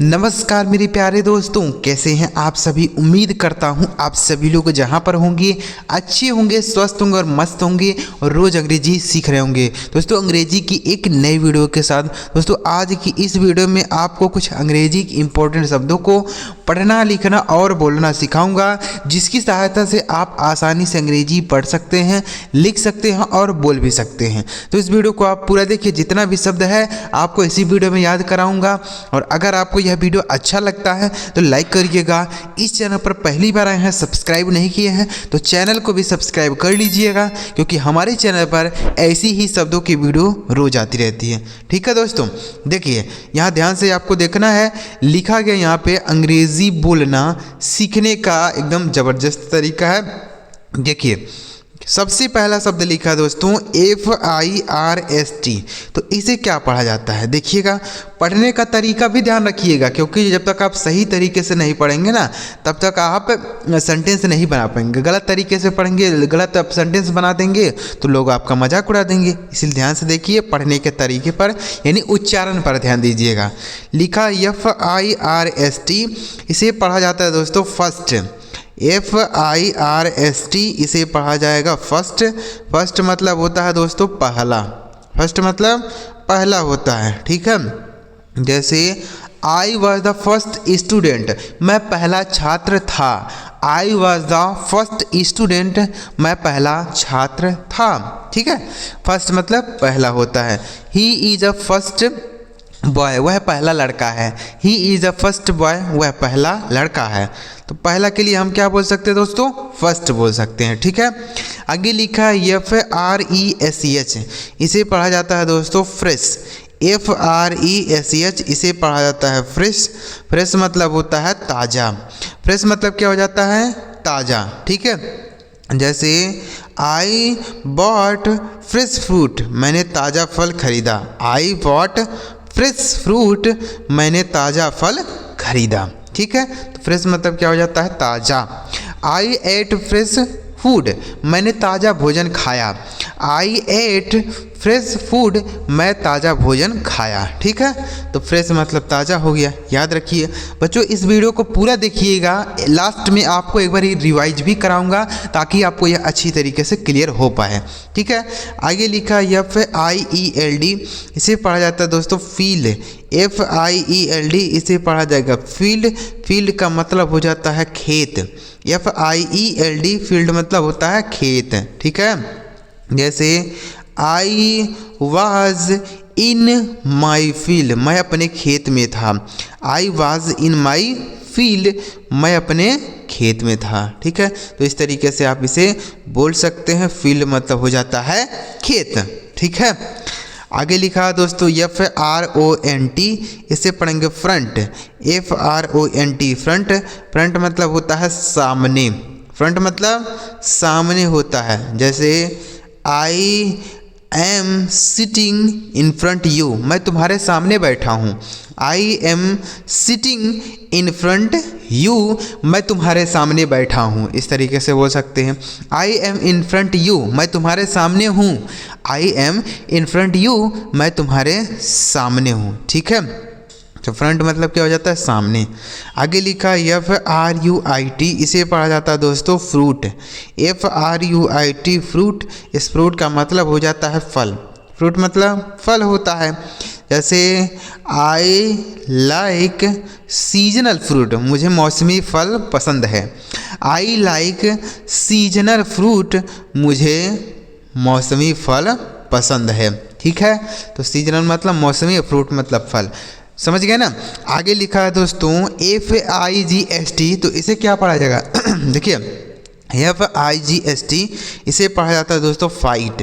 नमस्कार मेरे प्यारे दोस्तों, कैसे हैं आप सभी। उम्मीद करता हूं आप सभी लोग जहां पर होंगे अच्छे होंगे, स्वस्थ होंगे और मस्त होंगे और रोज़ अंग्रेजी सीख रहे होंगे। दोस्तों अंग्रेजी की एक नई वीडियो के साथ दोस्तों आज की इस वीडियो में आपको कुछ अंग्रेजी के इंपॉर्टेंट शब्दों को पढ़ना, लिखना और बोलना सिखाऊंगा, जिसकी सहायता से आप आसानी से अंग्रेजी पढ़ सकते हैं, लिख सकते हैं और बोल भी सकते हैं। तो इस वीडियो को आप पूरा देखिए, जितना भी शब्द है आपको इसी वीडियो में याद कराऊंगा। और अगर आपको यह वीडियो अच्छा लगता है तो लाइक करिएगा। इस चैनल पर पहली बार आए हैं, सब्सक्राइब नहीं किए हैं तो चैनल को भी सब्सक्राइब कर लीजिएगा, क्योंकि हमारे चैनल पर ऐसी ही शब्दों की वीडियो रोज आती रहती है। ठीक है दोस्तों, देखिए यहाँ ध्यान से आपको देखना है, लिखा गया यहाँ पे अंग्रेजी बोलना सीखने का एकदम ज़बरदस्त तरीका है। देखिए सबसे पहला शब्द लिखा है दोस्तों FIRST। तो इसे क्या पढ़ा जाता है, देखिएगा। पढ़ने का तरीका भी ध्यान रखिएगा, क्योंकि जब तक आप सही तरीके से नहीं पढ़ेंगे ना तब तक आप सेंटेंस नहीं बना पाएंगे। गलत तरीके से पढ़ेंगे, गलत आप सेंटेंस बना देंगे तो लोग आपका मजाक उड़ा देंगे। इसलिए ध्यान से देखिए, पढ़ने के तरीके पर यानी उच्चारण पर ध्यान दीजिएगा। लिखा FIRST, इसे पढ़ा जाता है दोस्तों फर्स्ट। FIRST इसे पढ़ा जाएगा फर्स्ट। फर्स्ट मतलब होता है दोस्तों पहला। फर्स्ट मतलब पहला होता है, ठीक है। जैसे I was the first student, मैं पहला छात्र था। I was the first student, मैं पहला छात्र था, ठीक है। फर्स्ट मतलब पहला होता है। He is a first boy, वह पहला लड़का है। He is a first boy, वह पहला लड़का है। तो पहला के लिए हम क्या बोल सकते हैं दोस्तों, फर्स्ट बोल सकते हैं, ठीक है। आगे लिखा है FRESH, इसे पढ़ा जाता है दोस्तों फ्रेश। FRESH इसे पढ़ा जाता है फ्रेश। फ्रेश मतलब होता है ताज़ा। फ्रेश मतलब क्या हो जाता है, ताज़ा, ठीक है। जैसे आई बॉट फ्रेश फ्रूट, मैंने ताज़ा फल खरीदा। आई बॉट फ्रेश फ्रूट, मैंने ताज़ा फल खरीदा, ठीक है। तो फ्रेश मतलब क्या हो जाता है, ताज़ा। आई एट फ्रेश फूड, मैंने ताज़ा भोजन खाया। आई एट फ्रेश फूड, मैं ताज़ा भोजन खाया, ठीक है। तो फ्रेश मतलब ताज़ा हो गया, याद रखिए बच्चों। इस वीडियो को पूरा देखिएगा, लास्ट में आपको एक बार रिवाइज भी कराऊंगा ताकि आपको यह अच्छी तरीके से क्लियर हो पाए, ठीक है। आगे लिखा FIELD, इसे पढ़ा जाता है दोस्तों फील्ड। FIELD इसे पढ़ा जाएगा फील्ड। फील्ड का मतलब हो जाता है खेत। FIELD फील्ड मतलब होता है खेत, ठीक है। जैसे I was in my field, मैं अपने खेत में था। I was in my field, मैं अपने खेत में था, ठीक है। तो इस तरीके से आप इसे बोल सकते हैं। फील्ड मतलब हो जाता है खेत, ठीक है। आगे लिखा है दोस्तों FRONT, इसे पढ़ेंगे फ्रंट। FRONT front. फ्रंट मतलब होता है सामने। फ्रंट मतलब सामने होता है। जैसे I am sitting in front you, मैं तुम्हारे सामने बैठा हूँ। I am sitting in front you, मैं तुम्हारे सामने बैठा हूँ। इस तरीके से बोल सकते हैं। I am in front you, मैं तुम्हारे सामने हूँ। I am in front you, मैं तुम्हारे सामने हूँ, ठीक है। तो फ्रंट मतलब क्या हो जाता है, सामने। आगे लिखा FRUIT, इसे पढ़ा जाता है दोस्तों फ्रूट। FRUIT fruit. इस फ्रूट का मतलब हो जाता है फल। फ्रूट मतलब फल होता है। जैसे आई लाइक सीजनल फ्रूट, मुझे मौसमी फल पसंद है। आई लाइक सीजनल फ्रूट, मुझे मौसमी फल पसंद है, ठीक है। तो सीजनल मतलब मौसमी, फ्रूट मतलब फल, समझ गए ना। आगे लिखा है दोस्तों FIGST, तो इसे क्या पढ़ा जाएगा देखिए FIGST इसे पढ़ा जाता है दोस्तों फाइट।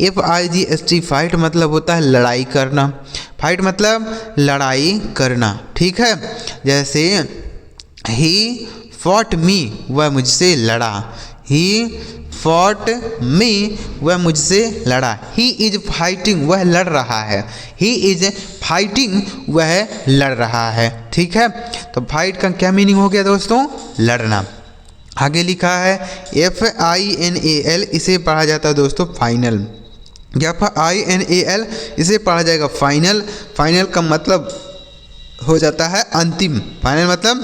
FIGST फाइट मतलब होता है लड़ाई करना। फाइट मतलब लड़ाई करना, ठीक है। जैसे ही फॉट मी, वह मुझसे लड़ा। ही फॉट मी, वह मुझसे लड़ा। ही इज फाइटिंग, वह लड़ रहा है। ही इज फाइटिंग, वह लड़ रहा है, ठीक है। तो फाइट का क्या मीनिंग हो गया दोस्तों, लड़ना। आगे लिखा है FINAL, इसे पढ़ा जाता है दोस्तों फाइनल। FINAL इसे पढ़ा जाएगा फाइनल। फाइनल का मतलब हो जाता है अंतिम। फाइनल मतलब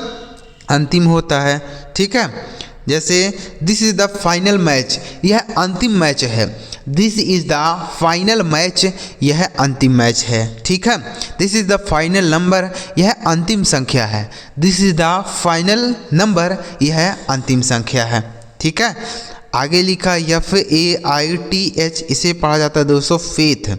अंतिम होता है, ठीक है। जैसे this is the final match, यह अंतिम मैच है। This is the final match, यह अंतिम मैच है, ठीक है। This is the final number, यह अंतिम संख्या है। This is the final number, यह अंतिम संख्या है, ठीक है। आगे लिखा FAITH, इसे पढ़ा जाता है दोस्तों फेथ।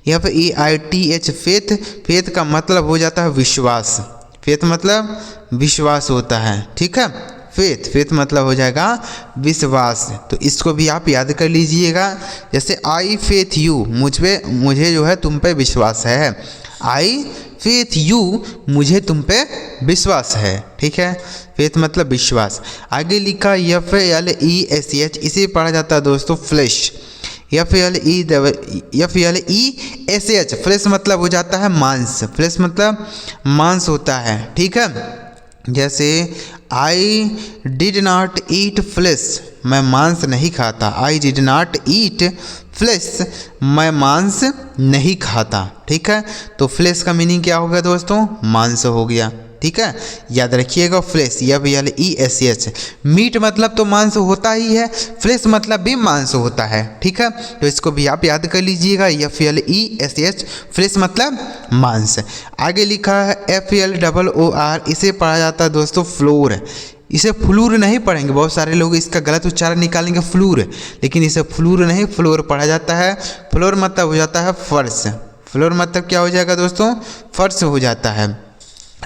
FAITH फेथ, फेथ का मतलब हो जाता है विश्वास। फेथ मतलब विश्वास होता है, ठीक है। फेथ मतलब हो जाएगा विश्वास। तो इसको भी आप याद कर लीजिएगा। जैसे आई फेथ यू, मुझे जो है तुम पे विश्वास है। आई फेथ यू, मुझे तुम पे विश्वास है, ठीक है। फेथ मतलब विश्वास। आगे लिखा FLESH, इसे पढ़ा जाता है दोस्तों फ्लैश। FLESH, फ्लैश मतलब हो जाता है मांस। फ्लैश मतलब मांस होता है, ठीक है। जैसे I did not eat flash, मैं मांस नहीं खाता। I did not eat flash, मैं मांस नहीं खाता, ठीक है। तो फ्लैश का मीनिंग क्या हो गया दोस्तों? मांस हो गया, ठीक है। याद रखिएगा फ्लैश, FLESH। मीट मतलब तो मांस होता ही है, फ्लैश मतलब भी मांस होता है, ठीक है। तो इसको भी आप याद कर लीजिएगा, FLESH, फ्लैश मतलब मांस। आगे लिखा है FLOOR, इसे पढ़ा जाता है दोस्तों फ्लोर। इसे फ्लूर नहीं पढ़ेंगे, बहुत सारे लोग इसका गलत उच्चारण निकालेंगे फ्लूर, लेकिन इसे फ्लूर नहीं फ्लोर पढ़ा जाता है। फ्लोर मतलब हो जाता है फर्श। फ्लोर मतलब क्या हो जाएगा दोस्तों? फर्श हो जाता है,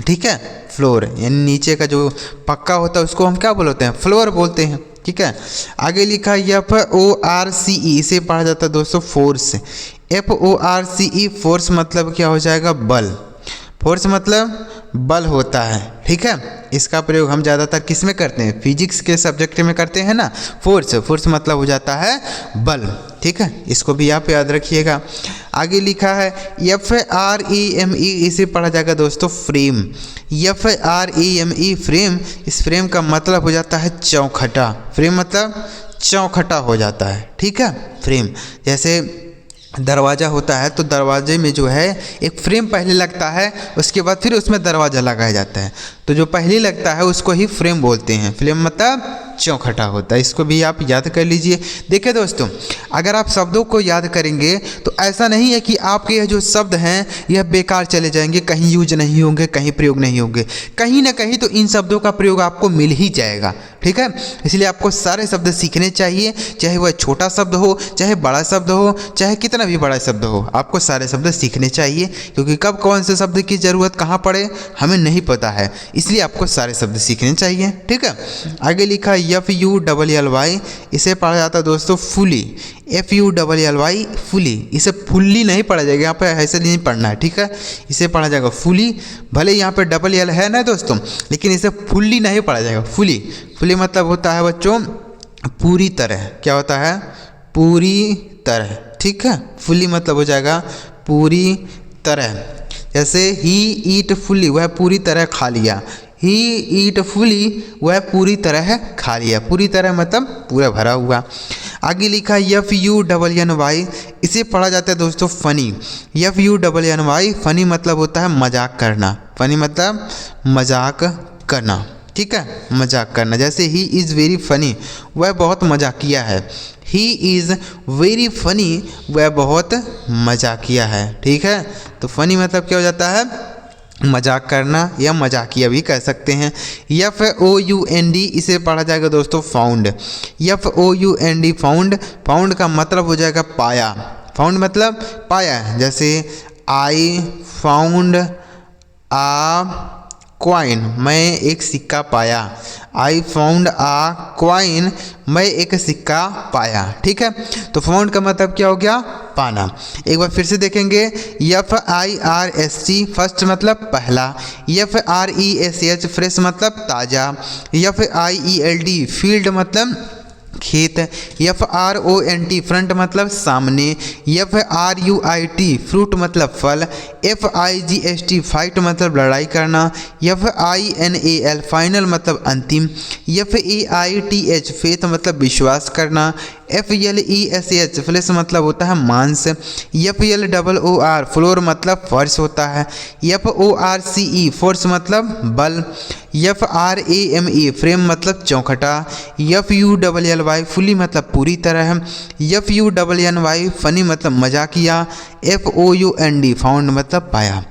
ठीक है। फ्लोर यानी नीचे का जो पक्का होता है उसको हम क्या बोलते हैं? फ्लोर बोलते हैं, ठीक है। आगे लिखा FORCE, इसे पढ़ा जाता है दोस्तों फोर्स। FORCE, फोर्स मतलब क्या हो जाएगा? बल। फोर्स मतलब बल होता है, ठीक है। इसका प्रयोग हम ज़्यादातर किस में करते हैं? फिजिक्स के सब्जेक्ट में करते हैं ना। फोर्स मतलब हो जाता है बल, ठीक है। इसको भी आप याद रखिएगा। आगे लिखा है FREME, इसे पढ़ा जाएगा दोस्तों फ्रेम। FREME, frame. इस फ्रेम का मतलब हो जाता है चौखटा। फ्रेम मतलब चौखटा हो जाता है, ठीक है। फ्रेम जैसे दरवाज़ा होता है तो दरवाजे में जो है एक फ्रेम पहले लगता है, उसके बाद फिर उसमें दरवाज़ा लगाया जाता है। तो जो पहले लगता है उसको ही फ्रेम बोलते हैं। फ्रेम मतलब चौखटा होता है। इसको भी आप याद कर लीजिए। देखिए दोस्तों, अगर आप शब्दों को याद करेंगे तो ऐसा नहीं है कि आपके यह जो शब्द हैं यह बेकार चले जाएंगे, कहीं यूज नहीं होंगे, कहीं प्रयोग नहीं होंगे। कहीं ना कहीं तो इन शब्दों का प्रयोग आपको मिल ही जाएगा, ठीक है। इसलिए आपको सारे शब्द सीखने चाहिए, चाहे वह छोटा शब्द हो, चाहे बड़ा शब्द हो, चाहे कितना भी बड़ा शब्द हो, आपको सारे शब्द सीखने चाहिए। क्योंकि कब कौन से शब्द की ज़रूरत कहाँ पड़े हमें नहीं पता है, इसलिए आपको सारे शब्द सीखने चाहिए, ठीक है। आगे लिखा FULLY, इसे पढ़ा जाता है दोस्तों फुली। FULLY, fully. इसे फुल्ली नहीं पढ़ा जाएगा, यहाँ पे ऐसे नहीं पढ़ना है, ठीक है। इसे पढ़ा जाएगा फुली। भले यहाँ पे LL है ना दोस्तों, लेकिन इसे फुल्ली नहीं पढ़ा जाएगा, फुली। फुली मतलब होता है बच्चों पूरी तरह। क्या होता है? पूरी तरह, ठीक है। फुली मतलब हो जाएगा पूरी तरह। जैसे ही ईट फुली, वह पूरी तरह खा लिया। ही ईट फुली, वह पूरी तरह खा लिया। पूरी तरह मतलब पूरा भरा हुआ। आगे लिखा FUNNY, इसे पढ़ा जाता है दोस्तों फनी। FUNNY, फनी मतलब होता है मजाक करना। फनी मतलब मजाक करना, ठीक है, मजाक करना। जैसे ही इज़ वेरी फनी, वह बहुत मजाकिया है। ही इज़ वेरी फनी, वह बहुत मजाकिया है, ठीक है। तो फनी मतलब क्या हो जाता है? मजाक करना या मजाकिया भी कह सकते हैं। FOUND, इसे पढ़ा जाएगा दोस्तों फाउंड। FOUND, found. फाउंड का मतलब हो जाएगा पाया। फाउंड मतलब पाया। जैसे आई फाउंड आ क्वाइन, मैं एक सिक्का पाया। आई फाउंड आ क्वाइन, मैं एक सिक्का पाया, ठीक है। तो फाउंड का मतलब क्या हो गया? पाना। एक बार फिर से देखेंगे। FIRST, फर्स्ट मतलब पहला। FRESH, फ्रेश मतलब ताज़ा। FIELD, फील्ड मतलब खेत। FRONT, फ्रंट मतलब सामने। FRUIT, फ्रूट मतलब फल। FIGST फाइट मतलब लड़ाई करना, FINAL फाइनल मतलब अंतिम, FAITH फेथ मतलब विश्वास करना, FLESH फ्लेश मतलब होता है मांस, FLOOR फ्लोर मतलब फर्श होता है, FORCE फोर्स मतलब बल, FRAME फ्रेम मतलब चौखटा, FULLY फुली मतलब पूरी तरह, FUNNY फनी मतलब मजाकिया, FOUND फाउंड मतलब पाया।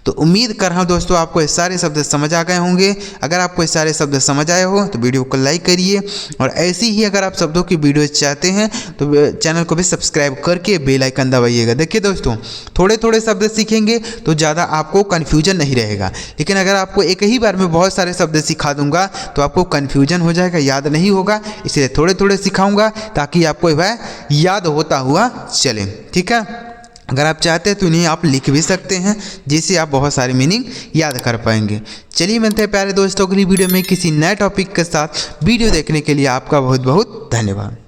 तो उम्मीद कर रहा हूँ दोस्तों आपको ये सारे शब्द समझ आ गए होंगे। अगर आपको ये सारे शब्द समझ आए हो तो वीडियो को लाइक करिए, और ऐसी ही अगर आप शब्दों की वीडियो चाहते हैं तो चैनल को भी सब्सक्राइब करके बेल आइकन दबाइएगा। देखिए दोस्तों, थोड़े थोड़े शब्द सीखेंगे तो ज़्यादा आपको कन्फ्यूजन नहीं रहेगा, लेकिन अगर आपको एक ही बार में बहुत सारे शब्द सिखा दूंगा तो आपको कन्फ्यूजन हो जाएगा, याद नहीं होगा। इसलिए थोड़े थोड़े सिखाऊंगा ताकि आपको वह याद होता हुआ चले, ठीक है। अगर आप चाहते हैं तो इन्हें आप लिख भी सकते हैं, जिससे आप बहुत सारे मीनिंग याद कर पाएंगे। चलिए मिलते हैं प्यारे दोस्तों अगली वीडियो में किसी नए टॉपिक के साथ। वीडियो देखने के लिए आपका बहुत बहुत धन्यवाद।